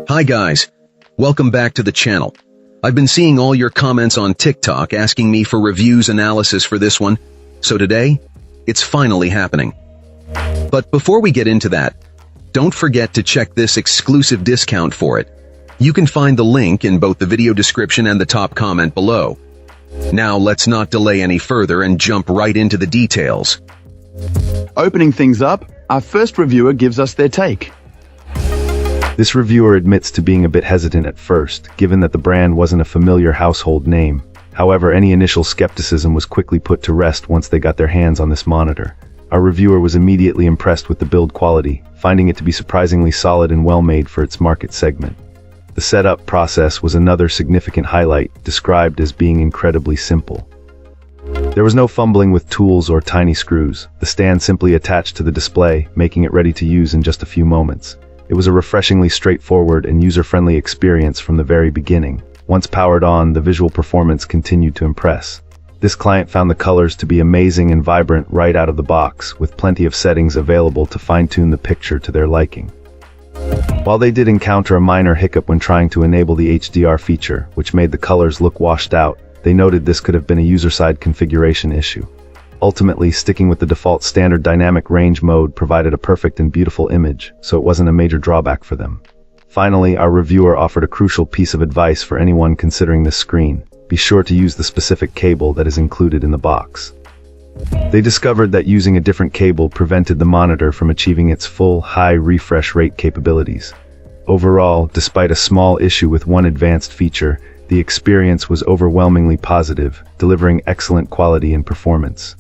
Hi guys, welcome back to the channel. I've been seeing all your comments on TikTok asking me for reviews analysis for this one, so today, it's finally happening. But before we get into that, don't forget to check this exclusive discount for it. You can find the link in both the video description and the top comment below. Now let's not delay any further and jump right into the details. Opening things up, our first reviewer gives us their take. This reviewer admits to being a bit hesitant at first, given that the brand wasn't a familiar household name. However, any initial skepticism was quickly put to rest once they got their hands on this monitor. Our reviewer was immediately impressed with the build quality, finding it to be surprisingly solid and well-made for its market segment. The setup process was another significant highlight, described as being incredibly simple. There was no fumbling with tools or tiny screws. The stand simply attached to the display, making it ready to use in just a few moments. It was a refreshingly straightforward and user-friendly experience from the very beginning. Once powered on, the visual performance continued to impress. This client found the colors to be amazing and vibrant right out of the box, with plenty of settings available to fine-tune the picture to their liking. While they did encounter a minor hiccup when trying to enable the HDR feature, which made the colors look washed out, they noted this could have been a user-side configuration issue. Ultimately, sticking with the default standard dynamic range mode provided a perfect and beautiful image, so it wasn't a major drawback for them. Finally, our reviewer offered a crucial piece of advice for anyone considering this screen. Be sure to use the specific cable that is included in the box. They discovered that using a different cable prevented the monitor from achieving its full, high refresh rate capabilities. Overall, despite a small issue with one advanced feature, the experience was overwhelmingly positive, delivering excellent quality and performance.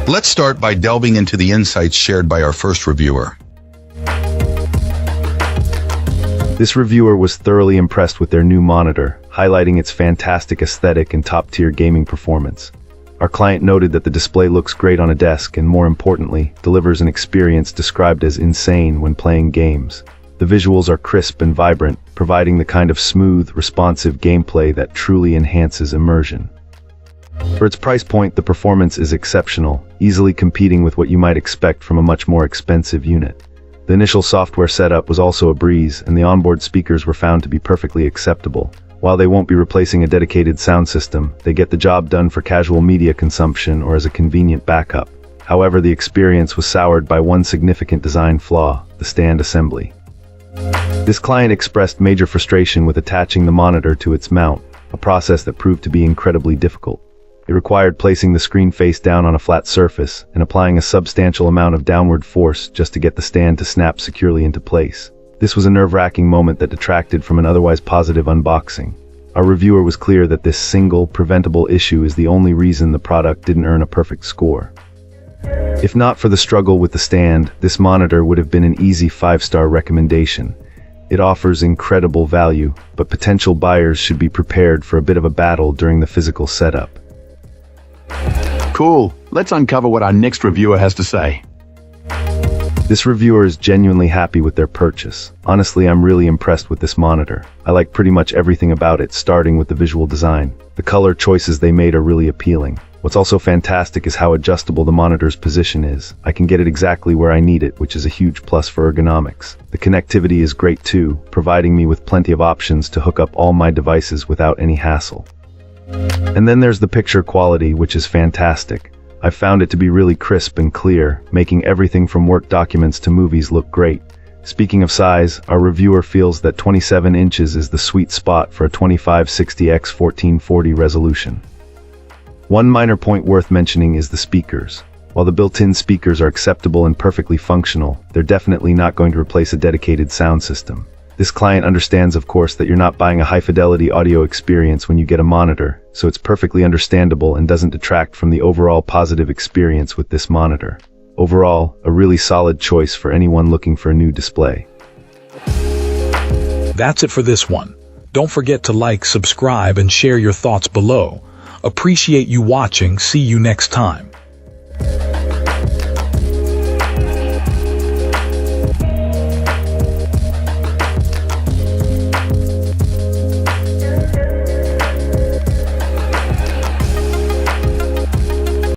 Let's start by delving into the insights shared by our first reviewer. This reviewer was thoroughly impressed with their new monitor, highlighting its fantastic aesthetic and top-tier gaming performance. Our client noted that the display looks great on a desk and, more importantly, delivers an experience described as insane when playing games. The visuals are crisp and vibrant, providing the kind of smooth, responsive gameplay that truly enhances immersion. For its price point, the performance is exceptional, easily competing with what you might expect from a much more expensive unit. The initial software setup was also a breeze, and the onboard speakers were found to be perfectly acceptable. While they won't be replacing a dedicated sound system, they get the job done for casual media consumption or as a convenient backup. However, the experience was soured by one significant design flaw: the stand assembly. This client expressed major frustration with attaching the monitor to its mount, a process that proved to be incredibly difficult. It required placing the screen face down on a flat surface and applying a substantial amount of downward force just to get the stand to snap securely into place. This was a nerve-wracking moment that detracted from an otherwise positive unboxing. Our reviewer was clear that this single, preventable issue is the only reason the product didn't earn a perfect score. If not for the struggle with the stand, this monitor would have been an easy 5-star recommendation. It offers incredible value, but potential buyers should be prepared for a bit of a battle during the physical setup. Cool, let's uncover what our next reviewer has to say. This reviewer is genuinely happy with their purchase. Honestly, I'm really impressed with this monitor. I like pretty much everything about it, starting with the visual design. The color choices they made are really appealing. What's also fantastic is how adjustable the monitor's position is. I can get it exactly where I need it, which is a huge plus for ergonomics. The connectivity is great too, providing me with plenty of options to hook up all my devices without any hassle. And then there's the picture quality, which is fantastic. I found it to be really crisp and clear, making everything from work documents to movies look great. Speaking of size, our reviewer feels that 27 inches is the sweet spot for a 2560x1440 resolution. One minor point worth mentioning is the speakers. While the built-in speakers are acceptable and perfectly functional, they're definitely not going to replace a dedicated sound system. This client understands, of course, that you're not buying a high-fidelity audio experience when you get a monitor, so it's perfectly understandable and doesn't detract from the overall positive experience with this monitor. Overall, a really solid choice for anyone looking for a new display. That's it for this one. Don't forget to like, subscribe, and share your thoughts below. Appreciate you watching. See you next time.